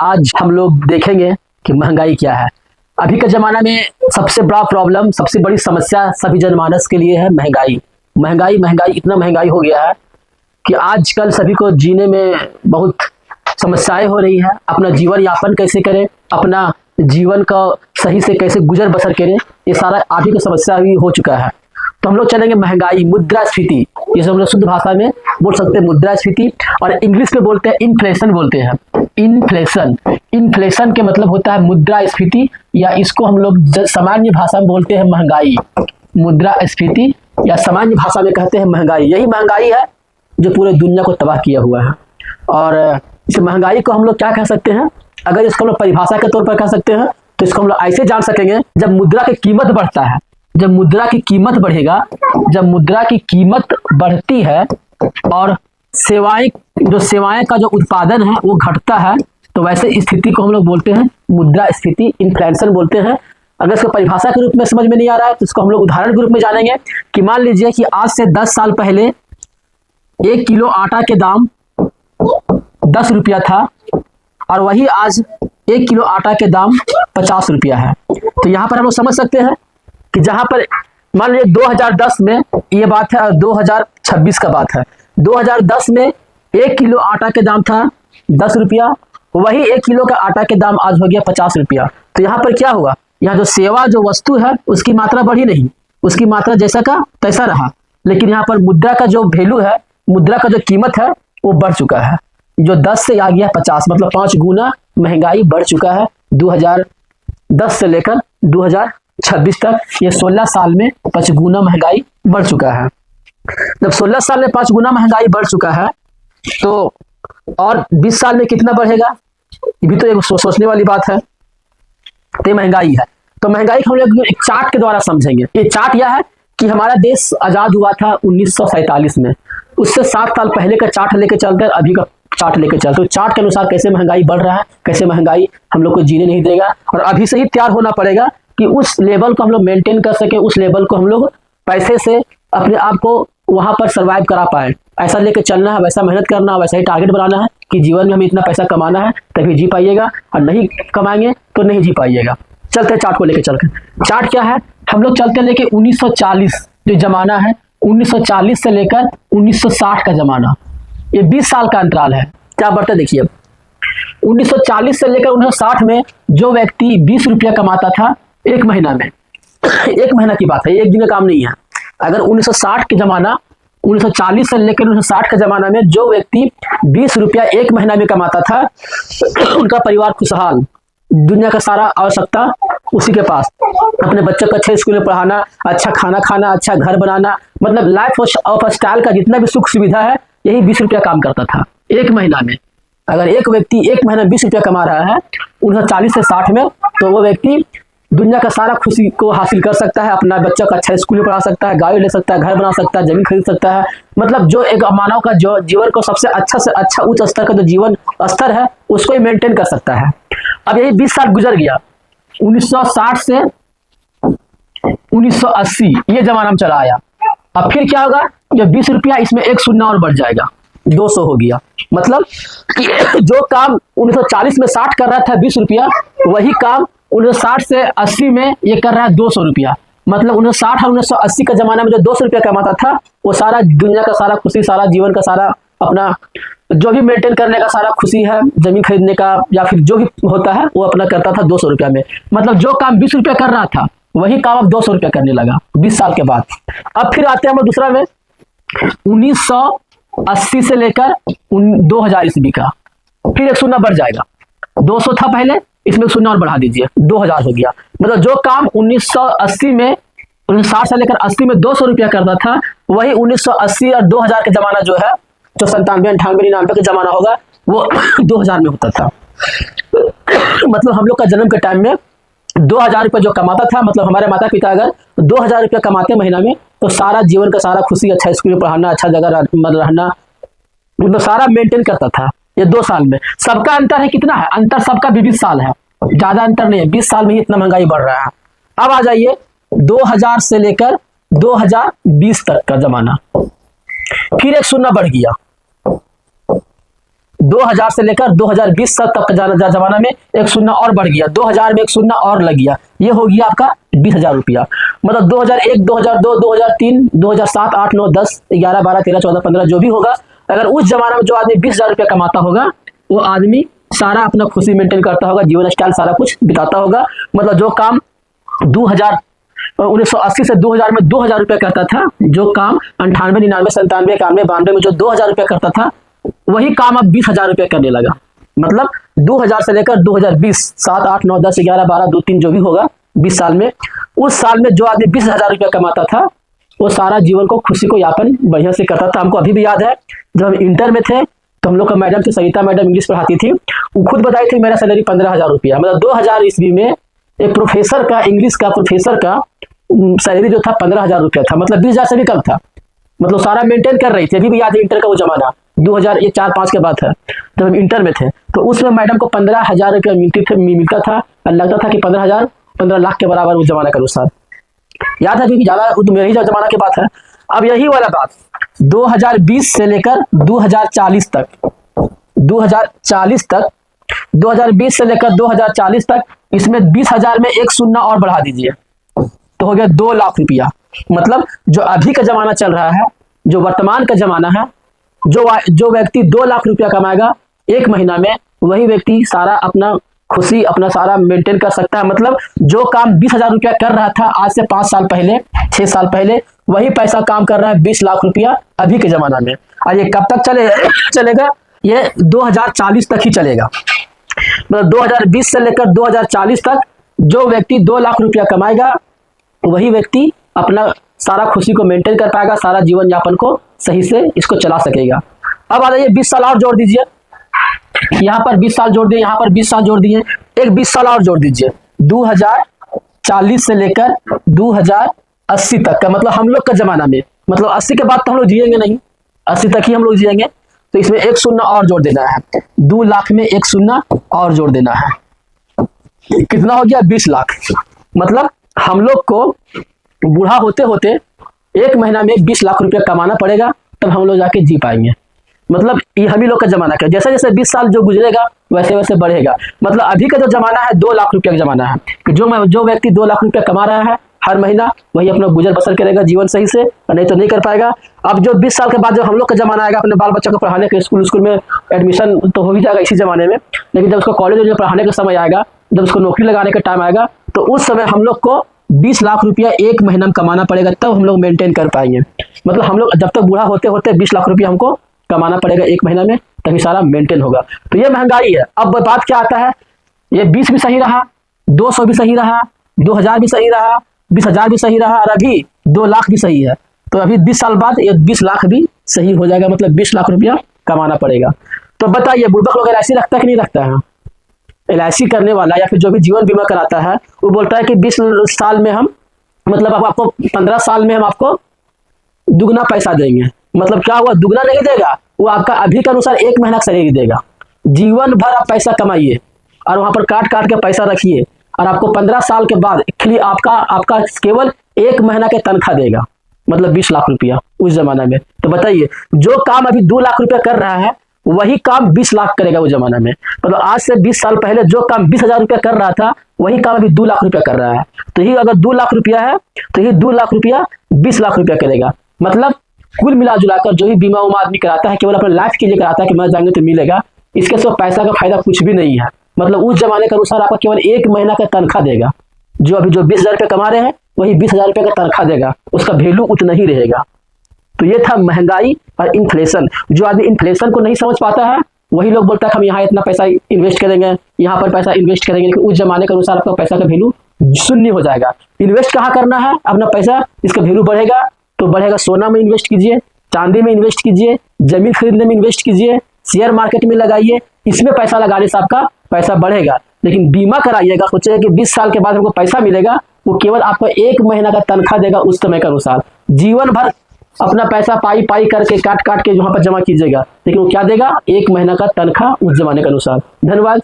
आज हम लोग देखेंगे कि महंगाई क्या है। अभी के ज़माना में सबसे बड़ा प्रॉब्लम, सबसे बड़ी समस्या सभी जनमानस के लिए है महंगाई। महंगाई महंगाई इतना महंगाई हो गया है कि आजकल सभी को जीने में बहुत समस्याएं हो रही है। अपना जीवन यापन कैसे करें, अपना जीवन का सही से कैसे गुजर बसर करें, ये सारा आज की समस्या भी हो चुका है। तो हम लोग चलेंगे महंगाई, मुद्रास्फीति, जिसे हम लोग शुद्ध भाषा में बोल सकते हैं मुद्रास्फीति, और इंग्लिश में बोलते हैं इन्फ्लेशन बोलते हैं। इन्फ्लेशन, इन्फ्लेशन के मतलब होता है मुद्रास्फीति, या इसको हम लोग सामान्य भाषा में बोलते हैं महंगाई। मुद्रास्फीति या सामान्य भाषा में कहते हैं महंगाई। यही महंगाई है जो पूरे दुनिया को तबाह किया हुआ है। और इस महंगाई को हम लोग क्या कह सकते हैं, अगर इसको हम लोग परिभाषा के तौर पर कह सकते हैं तो इसको हम लोग ऐसे जान सकेंगे, जब मुद्रा की कीमत बढ़ता है, जब मुद्रा की कीमत बढ़ेगा, जब मुद्रा की कीमत बढ़ती है और सेवाएं का जो उत्पादन है वो घटता है, तो वैसे स्थिति को हम लोग बोलते हैं मुद्रास्फीति, इन्फ्लेशन बोलते हैं। अगर इसको परिभाषा के रूप में समझ में नहीं आ रहा है तो इसको हम लोग उदाहरण के रूप में जानेंगे कि मान लीजिए कि आज से 10 साल पहले 1 किलो आटा के दाम 10 रुपया था और वही आज 1 किलो आटा के दाम 50 रुपया है। तो यहाँ पर हम लोग समझ सकते हैं कि जहाँ पर मान लीजिए 2010 में ये बात है और 2026 का बात है। 2010 में 1 किलो आटा के दाम था 10 रुपया, वही 1 किलो का आटा के दाम आज हो गया 50 रुपया। तो यहाँ पर क्या हुआ, यहाँ जो सेवा जो वस्तु है उसकी मात्रा बढ़ी नहीं, उसकी मात्रा जैसा का तैसा रहा, लेकिन यहाँ पर मुद्रा का जो वैल्यू है, मुद्रा का जो कीमत है वो बढ़ चुका है। जो 10 से आ गया 50, मतलब 5 गुना महंगाई बढ़ चुका है 2010 से लेकर 2026 तक। ये 16 साल में 5 गुना महंगाई बढ़ चुका है। जब 16 साल में 5 गुना महंगाई बढ़ चुका है तो और 20 साल में कितना बढ़ेगा, ये भी तो एक सोचने वाली बात है। तो महंगाई है, तो महंगाई को हम लोग एक चार्ट के द्वारा समझेंगे। ये चार्ट यह है कि हमारा देश आज़ाद हुआ था 1947 में, उससे 7 साल पहले का चार्ट लेके चलते हैं, अभी का चार्ट लेके चलते हैं। चार्ट के अनुसार कैसे महंगाई बढ़ रहा है, कैसे महंगाई हम लोग को जीने नहीं देगा, और अभी से ही तैयार होना पड़ेगा कि उस लेवल को हम लोग मेंटेन कर सके, उस लेवल को हम लोग पैसे से अपने आप को वहां पर सर्वाइव करा पाए। ऐसा लेके चलना है, वैसा मेहनत करना है, वैसा ही टारगेट बनाना है कि जीवन में हमें इतना पैसा कमाना है तभी जी पाइएगा, और नहीं कमाएंगे तो नहीं जी पाइएगा। चलते हैं चार्ट को लेके चलकर। चार्ट क्या है, हम लोग चलते लेके 1940 जो जमाना है, 1940 से लेकर 1960 का जमाना, ये 20 साल का अंतराल है। क्या बढ़ता देखिए, 1940 से लेकर 1960 में जो व्यक्ति 20 रुपया कमाता था एक महीना में, एक महीना की बात है, एक दिन का काम नहीं है। अगर 1960 के जमाना, 1940 से लेकर 1960 के जमाना में जो व्यक्ति 20 रुपया एक महीना में कमाता था, उनका परिवार खुशहाल, दुनिया का सारा आवश्यकता उसी के पास, अपने बच्चों को अच्छे स्कूल में पढ़ाना, अच्छा खाना खाना, अच्छा घर बनाना, मतलब लाइफ ऑफ स्टाइल का जितना भी सुख सुविधा है, यही 20 रुपया काम करता था एक महीना में। अगर एक व्यक्ति एक महीना 20 रुपया कमा रहा है 1940 से 60 में, तो वो व्यक्ति दुनिया का सारा खुशी को हासिल कर सकता है, अपना बच्चा को अच्छा स्कूल में पढ़ा सकता है, गाड़ी ले सकता है, घर बना सकता है, जमीन खरीद सकता है, मतलब जो एक मानव का जो जीवन को सबसे अच्छा से अच्छा उच्च स्तर का जो जीवन स्तर है उसको ही मेंटेन कर सकता है। अब यही 20 साल गुजर गया, 1960 से 1980 ये जमाना में चला आया। अब फिर क्या होगा, जब 20 रुपया इसमें एक शून्य और बढ़ जाएगा, 200 हो गया। मतलब कि जो काम 1940 में 60 कर रहा था 20 रुपया, वही काम 1960 से 80 में ये कर रहा है 200 रुपया। मतलब 1960 और 1980 का जमाना में जो 200 रुपया कमाता था, वो सारा दुनिया का सारा खुशी, सारा जीवन का सारा अपना जो भी मेंटेन करने का सारा खुशी है, जमीन खरीदने का या फिर जो भी होता है वो अपना करता था 200 रुपया में। मतलब जो काम 20 रुपया कर रहा था वही काम अब 200 रुपया करने लगा 20 साल के बाद। अब फिर आते हैं हम दूसरा में 1980 से लेकर 2000 ईस्वी का, फिर एक शून्य बढ़ जाएगा, 200 था पहले, इसमें एक शून्य और बढ़ा दीजिए, 2000 हो गया। मतलब जो काम 1980 में, 1960 से लेकर 80 में 200 रुपया करता था, वही 1980 और 2000 के जमाना जो है, जो 97, 98, 99 का जमाना होगा, वो 2000 में होता था। मतलब हम लोग का जन्म के टाइम में 2000 रुपया जो कमाता था, मतलब हमारे माता पिता अगर 2000 रुपया कमाते महीना में, तो सारा जीवन का सारा खुशी, अच्छा स्कूल में पढ़ाना, अच्छा जगह रहना, मतलब सारा मेंटेन करता था। ये 2 साल में सबका अंतर है, कितना है अंतर, सबका 20 साल है, ज्यादा अंतर नहीं है, 20 साल में ही इतना महंगाई बढ़ रहा है। अब आ जाइए 2000 से लेकर 2020 तक का जमाना, फिर एक शून्य बढ़ गया, 2000 से लेकर 2020 तक का जमाना में एक शून्य और बढ़ गया, 2000 में एक शून्य और लग गया, ये हो गया आपका 20,000 रुपया। मतलब 2001, 2002, 2003, 2007, 8, 9, 10, 11, 12, 13, 14, 15 जो भी होगा, अगर उस जमाना में जो आदमी 20,000 रुपया कमाता होगा, वो आदमी सारा अपना खुशी मेंटेन करता होगा, जीवन स्टाइल सारा कुछ बिताता होगा। मतलब जो काम 1980 से 2000 में 2000 रुपया करता था, जो काम 98, 99, 97, 91, 92 में जो 2000 रुपया करता था, वही काम अब 20,000 रुपया करने लगा। मतलब 2000 से लेकर 2020, 7, 8, 9, 10, 11, 12, 2, 3 जो भी होगा 20 साल में, उस साल में जो आदमी 20,000 रुपया कमाता था, वो सारा जीवन को खुशी को यापन बढ़िया से करता था। हमको अभी भी याद है, जब हम इंटर में थे तो हम लोग का मैडम थी सरिता मैडम, इंग्लिश पढ़ाती थी, वो खुद बताई थी मेरा सैलरी 15,000 रुपया। मतलब 2000 ईस्वी में एक प्रोफेसर का, इंग्लिश का प्रोफेसर का सैलरी जो था 15,000 रुपया था। मतलब 20,000 से भी कम था। मतलब सारा मेंटेन कर रही थी। अभी भी याद है इंटर का वो जमाना, 2004-5 के बाद है, जब हम इंटर में थे, तो उसमें मैडम को 15,000 रुपया मिलता था और लगता था कि 15 लाख के बराबर उस जमाना के अनुसार। याद है अभी ज्यादा, तो मेरे ही जमाना की बात है। अब यही वाला बात 2020 से लेकर 2040 तक, 2040 तक, 2020 से लेकर 2040 तक, इसमें 20,000 में एक शून्य और बढ़ा दीजिए तो हो गया 2 लाख रुपया। मतलब जो अभी का जमाना चल रहा है, जो वर्तमान का जमाना है, जो व्यक्ति 2 लाख रुपया कमाएगा एक महीना में, वही व्यक्ति सारा अपना खुशी अपना सारा मेंटेन कर सकता है। मतलब जो काम 20,000 रुपया कर रहा था आज से 5 साल पहले, 6 साल पहले, वही पैसा काम कर रहा है 20 लाख रुपया अभी के जमाना में। और ये कब तक चलेगा? ये 2040 तक ही चलेगा। मतलब 2020 से लेकर 2040 तक जो व्यक्ति 2 लाख रुपया कमाएगा, वही व्यक्ति अपना सारा खुशी को मेंटेन कर पाएगा, सारा जीवन यापन को सही से इसको चला सकेगा। अब आ जाइए 20 साल और जोड़ दीजिए, यहाँ पर 20 साल जोड़ दिए, यहाँ पर 20 साल जोड़ दिए, एक 20 साल और जोड़ दीजिए, 2040 से लेकर 2080 तक का। मतलब हम लोग का जमाना में, मतलब 80 के बाद तो हम लोग जिएंगे नहीं, 80 तक ही हम लोग जिएंगे, तो इसमें एक शून्य और जोड़ देना है। 2 लाख में एक शून्य और जोड़ देना है, कितना हो गया? 20 लाख। मतलब हम लोग को बूढ़ा होते होते एक महीना में 20 लाख रुपया कमाना पड़ेगा, तब हम लोग जाके जी पाएंगे। मतलब ये हम ही लोग का जमाना का, जैसे जैसे 20 साल जो गुजरेगा वैसे वैसे बढ़ेगा। मतलब अभी का जो जमाना है 2 लाख रुपया का जमाना है, कि जो व्यक्ति 2 लाख रुपया कमा रहा है हर महीना, वही अपना गुजर बसर करेगा जीवन सही से, नहीं तो नहीं कर पाएगा। अब जो 20 साल के बाद जो हम लोग का जमाना आएगा, अपने बाल बच्चों को पढ़ाने के, स्कूल में एडमिशन तो हो ही जाएगा इसी जमाने में, लेकिन जब उसको कॉलेज में पढ़ाने का समय आएगा, जब उसको नौकरी लगाने का टाइम आएगा, तो उस समय हम लोग को 20 लाख रुपया एक महीना में कमाना पड़ेगा, तब हम लोग मेंटेन कर पाएंगे। मतलब हम लोग जब तक बूढ़ा होते होते 20 लाख रुपया हमको कमाना पड़ेगा एक महीना में, तभी सारा मेंटेन होगा। तो ये महंगाई है। अब बात क्या आता है, ये 20 भी सही रहा, 200 भी सही रहा, 2000 भी सही रहा, 20,000 भी सही रहा, और अभी 2 लाख भी सही है। तो अभी 20 साल बाद ये 20 लाख भी सही हो जाएगा, मतलब 20 लाख रुपया कमाना पड़ेगा। तो बताइए बुढ़बक लोग LIC रखता है कि नहीं रखता है? LIC करने वाला या फिर जो भी जीवन बीमा कराता है, वो बोलता है कि 20 साल में हम, मतलब अब आपको 15 साल में हम आपको दुगना पैसा देंगे। मतलब क्या हुआ? दुगना नहीं देगा, वो आपका अभी के अनुसार एक महीना का सैलरी देगा। जीवन भर आप पैसा कमाइए और वहां पर काट काट के पैसा रखिए, और आपको 15 साल के बाद खाली आपका केवल एक महीना के तनख्वाह देगा, मतलब 20 लाख रुपया उस जमाना में। तो बताइए जो काम अभी 2 लाख रुपया कर रहा है, वही काम 20 लाख करेगा उस जमाना में। मतलब आज से 20 साल पहले जो काम 20,000 रुपया कर रहा था, वही काम अभी 2 लाख रुपया कर रहा है। तो ये अगर 2 लाख रुपया है, तो ये 2 लाख रुपया 20 लाख रुपया करेगा। मतलब कुल मिला जुलाकर जो भी बीमा उमा आदमी कराता है, केवल अपने लाइफ के लिए कराता है कि मर जाएंगे तो मिलेगा, इसके सिर्फ पैसा का फायदा कुछ भी नहीं है। मतलब उस जमाने के अनुसार आपका केवल एक महीना का तनख्वाह देगा। जो अभी जो 20,000 रुपया कमा रहे हैं, वही 20,000 रुपया का तनख्वाह देगा, उसका वैल्यू उतना ही रहेगा। तो ये था महंगाई और इन्फ्लेशन। जो आदमी इन्फ्लेशन को नहीं समझ पाता है, वही लोग बोलता है हम यहाँ इतना पैसा इन्वेस्ट करेंगे, यहाँ पर पैसा इन्वेस्ट करेंगे, लेकिन उस जमाने के अनुसार आपका पैसा का वैल्यू शून्य हो जाएगा। इन्वेस्ट कहाँ करना है अपना पैसा, इसका वैल्यू बढ़ेगा तो बढ़ेगा, सोना में इन्वेस्ट कीजिए, चांदी में इन्वेस्ट कीजिए, जमीन खरीदने में इन्वेस्ट कीजिए, शेयर मार्केट में लगाइए, इसमें पैसा लगाने से आपका पैसा बढ़ेगा। लेकिन बीमा कराइएगा, सोचिएगा कि 20 साल के बाद हमको पैसा मिलेगा, वो केवल आपको एक महीना का तनख्वाह देगा उस समय के अनुसार। जीवन भर अपना पैसा पाई पाई करके काट काट के वहां पर जमा कीजिएगा, लेकिन वो क्या देगा? एक महीना का तनख्वाह उस जमाने के अनुसार। धन्यवाद।